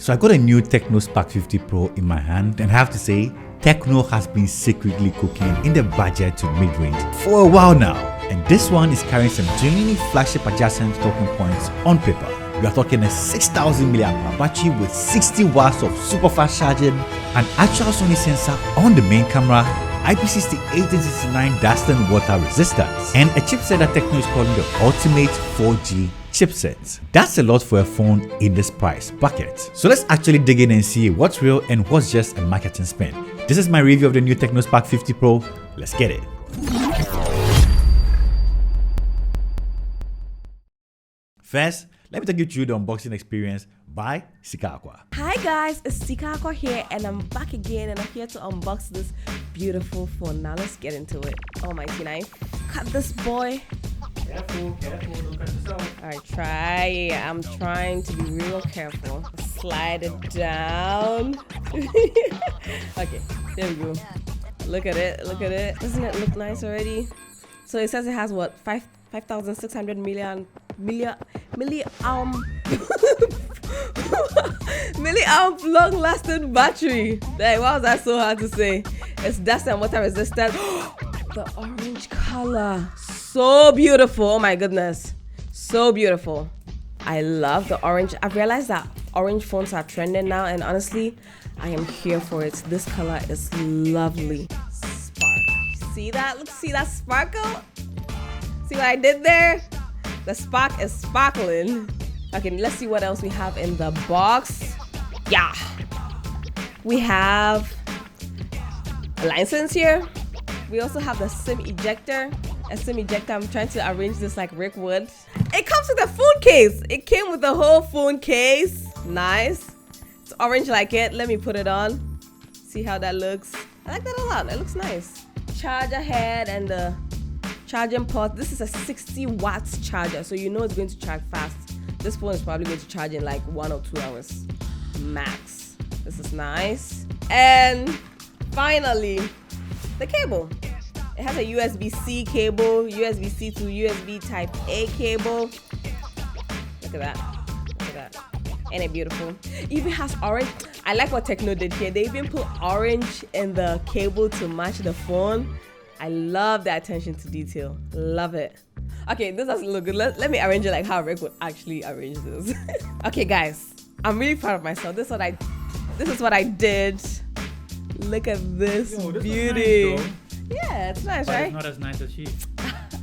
So I got a new Tecno Spark 50 Pro in my hand, and I have to say, Tecno has been secretly cooking in the budget to mid-range for a while now. And this one is carrying some genuinely flagship adjacent talking points on paper. We are talking a 6000 mAh battery with 60 watts of super fast charging, an actual Sony sensor on the main camera, IP68 and 69 dust and water resistance, and a chipset that Tecno is calling the ultimate 4G chipset. That's a lot for a phone in this price bracket. So let's actually dig in and see what's real and what's just a marketing spin. This is my review of the new Tecno Spark 50 Pro. Let's get it. First, let me take you through the unboxing experience by Rickaquaog. Hi guys, it's Rickaquaog here and I'm back again and I'm here to unbox this beautiful phone. Now let's get into it. Oh my knife. Cut this boy. Careful, don't cut yourself. Alright, I'm trying to be real careful. Slide it down. Okay, there we go. Look at it. Doesn't it look nice already? So it says it has what? 5,600 milliamp long-lasting battery. Dang, why was that so hard to say? It's dust and water resistant. The orange color, so beautiful. Oh my goodness, so beautiful. I love the orange. I've realized that orange phones are trending now, and honestly, I am here for it. This color is lovely. Spark. See that? Look, see that sparkle? See what I did there? The spark is sparkling. Okay, let's see what else we have in the box. Yeah. We have a license here. We also have the SIM ejector. A SIM ejector. I'm trying to arrange this like Rick would. It comes with a phone case. It came with the whole phone case. Nice. It's orange like it. Let me put it on. See how that looks. I like that a lot. It looks nice. Charger head and the charging port. This is a 60 watts charger, so you know it's going to charge fast. This phone is probably going to charge in like 1 or 2 hours max. This is nice. And finally, the cable. It has a USB-C cable, USB-C to USB type A cable. Look at that. Ain't it beautiful? It even has orange. I like what Tecno did here. They even put orange in the cable to match the phone. I love the attention to detail. Love it. Okay, this doesn't look good. Let me arrange it like how Rick would actually arrange this. Okay, guys, I'm really proud of myself. This is what I did. Look at this beauty. Nice, yeah, it's nice, but right? It's not as nice as she.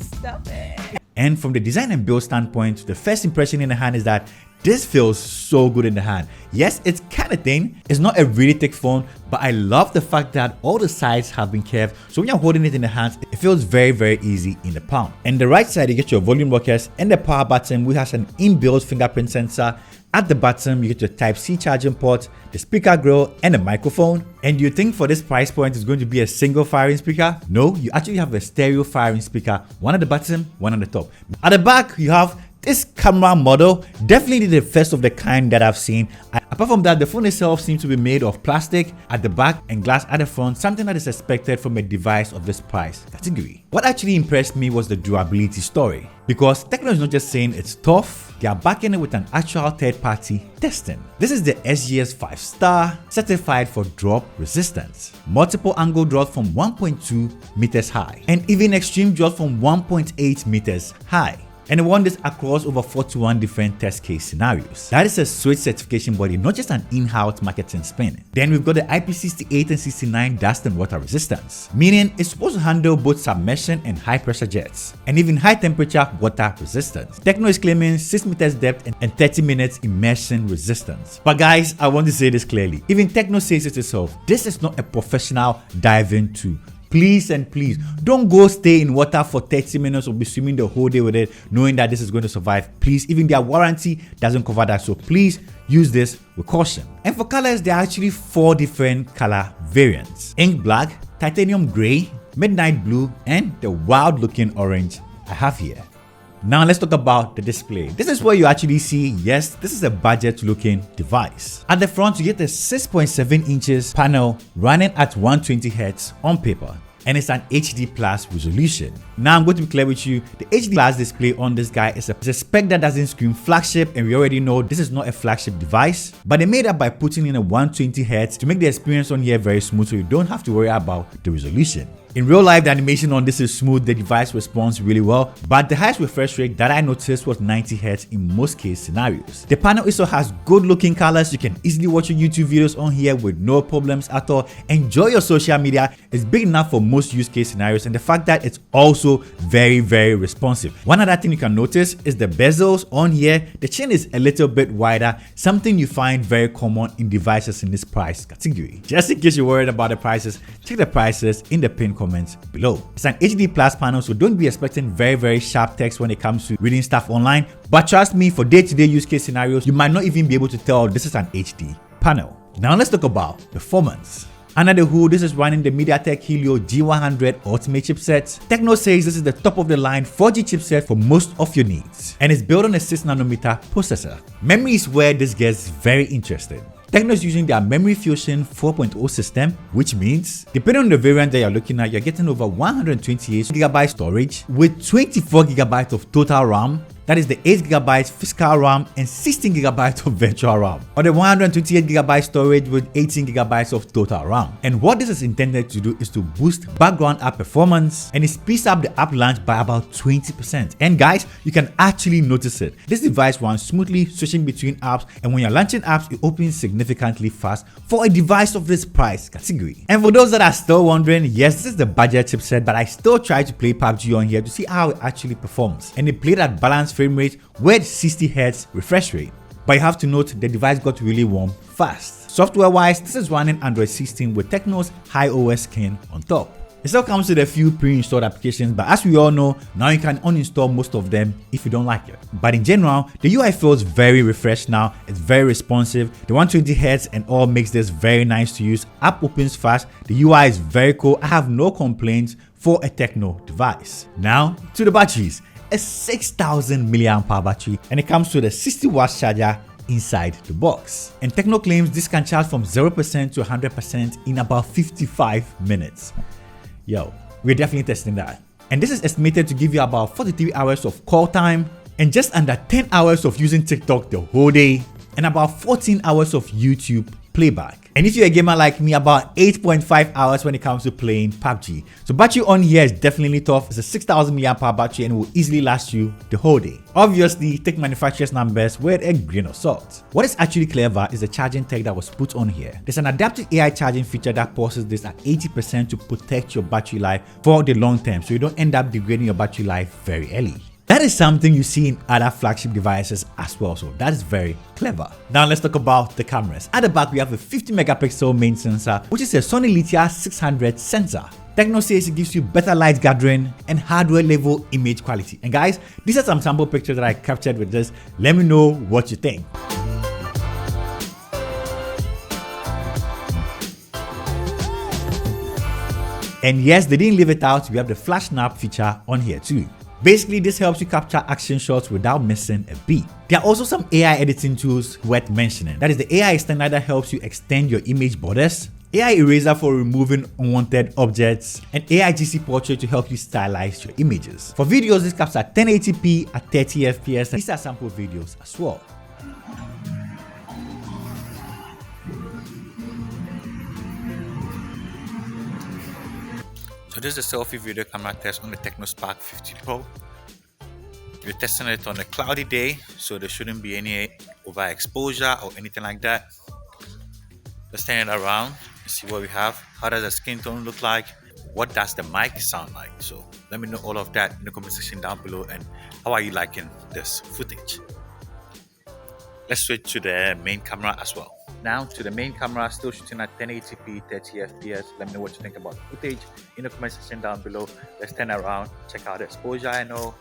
Stop it. And from the design and build standpoint, the first impression in the hand is that this feels so good in the hand. Yes, it's kind of thin. It's not a really thick phone, but I love the fact that all the sides have been curved. So when you're holding it in the hands, it feels very, very easy in the palm. And the right side, you get your volume rockers and the power button, which has an inbuilt fingerprint sensor. At the bottom, you get your Type-C charging port, the speaker grill, and a microphone. And you think for this price point it's going to be a single firing speaker? No, you actually have a stereo firing speaker, one at the bottom, one at the top. At the back, you have this camera model, definitely the first of the kind that I've seen. Apart from that, the phone itself seems to be made of plastic at the back and glass at the front, something that is expected from a device of this price category. What actually impressed me was the durability story, because Tecno is not just saying it's tough, they are backing it with an actual third-party testing. This is the SGS 5-star, certified for drop resistance, multiple angle drop from 1.2 meters high, and even extreme drop from 1.8 meters high. And it won this across over 41 different test case scenarios. That is a sweet certification body, not just an in-house marketing spin. Then we've got the IP68 and 69 dust and water resistance, meaning it's supposed to handle both submersion and high pressure jets, and even high temperature water resistance. Tecno is claiming 6 meters depth and 30 minutes immersion resistance. But guys, I want to say this clearly. Even Tecno says it itself, this is not a professional diving tool. Please and please don't go stay in water for 30 minutes or be swimming the whole day with it knowing that this is going to survive. Please, even their warranty doesn't cover that, so please use this with caution. And for colors, there are actually 4 different color variants: ink black, titanium gray, midnight blue, and the wild looking orange I have here. Now let's talk about the display. This is where you actually see, yes, this is a budget looking device. At the front, you get a 6.7 inches panel running at 120 Hz on paper. and it's an HD plus resolution. Now I'm going to be clear with you, the HD plus display on this guy is a spec that doesn't scream flagship, and we already know this is not a flagship device, but they made up by putting in a 120Hz to make the experience on here very smooth, so you don't have to worry about the resolution. In real life, the animation on this is smooth, the device responds really well, but the highest refresh rate that I noticed was 90Hz in most case scenarios. The panel also has good looking colors, you can easily watch your YouTube videos on here with no problems at all. Enjoy your social media, it's big enough for most use case scenarios, and the fact that it's also very responsive. One other thing you can notice is the bezels on here. The chin is a little bit wider, something you find very common in devices in this price category. Just in case you're worried about the prices, check the prices in the pinned comments below. It's an HD plus panel, so don't be expecting very sharp text when it comes to reading stuff online, but trust me, for day-to-day use case scenarios, you might not even be able to tell this is an HD panel. Now let's talk about performance. Under the hood, this is running the MediaTek Helio G100 Ultimate chipset. Tecno says this is the top of the line 4G chipset for most of your needs, and it's built on a 6nm processor. Memory is where this gets very interesting. Tecno is using their Memory Fusion 4.0 system, which means, depending on the variant that you're looking at, you're getting over 128GB storage with 24GB of total RAM. That is the 8GB physical RAM and 16GB of virtual RAM, or the 128GB storage with 18GB of total RAM. And what this is intended to do is to boost background app performance, and it speeds up the app launch by about 20%. And guys, you can actually notice it. This device runs smoothly, switching between apps, and when you're launching apps, it opens significantly fast for a device of this price category. And for those that are still wondering, yes, this is the budget chipset, but I still try to play PUBG on here to see how it actually performs. And it played at balanced frame rate with 60Hz refresh rate. But you have to note the device got really warm fast. Software wise, this is running Android 16 with Tecno's iOS skin on top. It still comes with a few pre-installed applications, but as we all know, now you can uninstall most of them if you don't like it. But in general, the UI feels very refreshed now, it's very responsive, the 120Hz and all makes this very nice to use, app opens fast, the UI is very cool, I have no complaints for a Tecno device. Now to the batteries. A 6000 mAh battery, and it comes with a 60W charger inside the box. And Tecno claims this can charge from 0% to 100% in about 55 minutes. Yo, we're definitely testing that. And this is estimated to give you about 43 hours of call time and just under 10 hours of using TikTok the whole day and about 14 hours of YouTube playback. And if you're a gamer like me, about 8.5 hours when it comes to playing PUBG. So battery on here is definitely tough. It's a 6000 mAh battery and will easily last you the whole day. Obviously, take manufacturer's numbers with a grain of salt. What is actually clever is the charging tech that was put on here. There's an adaptive AI charging feature that pauses this at 80% to protect your battery life for the long term, so you don't end up degrading your battery life very early. That is something you see in other flagship devices as well, so that is very clever. Now let's talk about the cameras. At the back we have a 50 megapixel main sensor, which is a Sony Lithia 600 sensor. Tecno says it gives you better light gathering and hardware level image quality. And guys, these are some sample pictures that I captured with this. Let me know what you think. And yes, they didn't leave it out, we have the flash snap feature on here too. Basically, this helps you capture action shots without missing a beat. There are also some AI editing tools worth mentioning. That is the AI extender that helps you extend your image borders, AI eraser for removing unwanted objects, and AI GC portrait to help you stylize your images. For videos, this caps at 1080p at 30 FPS. These are sample videos as well. So this is a selfie video camera test on the Tecno Spark 50 Pro. We're testing it on a cloudy day, so there shouldn't be any overexposure or anything like that. Let's turn it around and see what we have. How does the skin tone look like? What does the mic sound like? So let me know all of that in the comment section down below, and how are you liking this footage? Let's switch to the main camera as well. Now to the main camera, still shooting at 1080p 30 FPS. Let me know what you think about the footage in the comment section down below. Let's turn around, check out the exposure I know,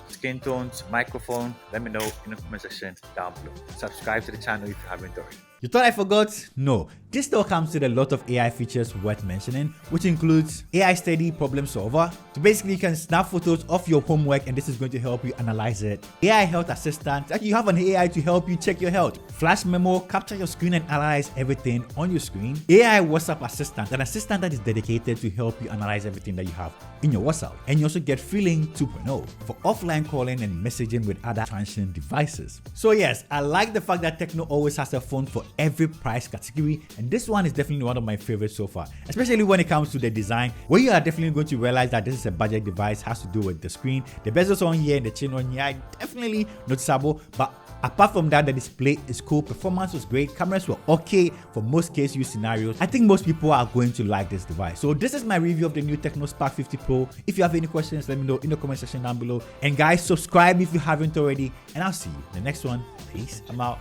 skin tones, microphone. Let me know in the comment section down below. Subscribe to the channel if you haven't already. You thought I forgot? No. This still comes with a lot of AI features worth mentioning, which includes AI Steady Problem Solver. So basically you can snap photos of your homework and this is going to help you analyze it. AI Health Assistant, like you have an AI to help you check your health. Flash Memo, capture your screen and analyze everything on your screen. AI WhatsApp Assistant, an assistant that is dedicated to help you analyze everything that you have in your WhatsApp. And you also get Feeling 2.0 for offline calling and messaging with other transient devices. So yes, I like the fact that Tecno always has a phone for every price category, and this one is definitely one of my favorites so far, especially when it comes to the design, where you are definitely going to realize that this is a budget device. Has to do with the screen, the bezels on here and the chin on here are definitely noticeable, but apart from that, the display is cool, performance was great, cameras were okay for most case use scenarios. I think most people are going to like this device. So this is my review of the new Tecno Spark 50 Pro. If you have any questions, let me know in the comment section down below, and guys, subscribe if you haven't already, and I'll see you in the next one. Peace, I'm out.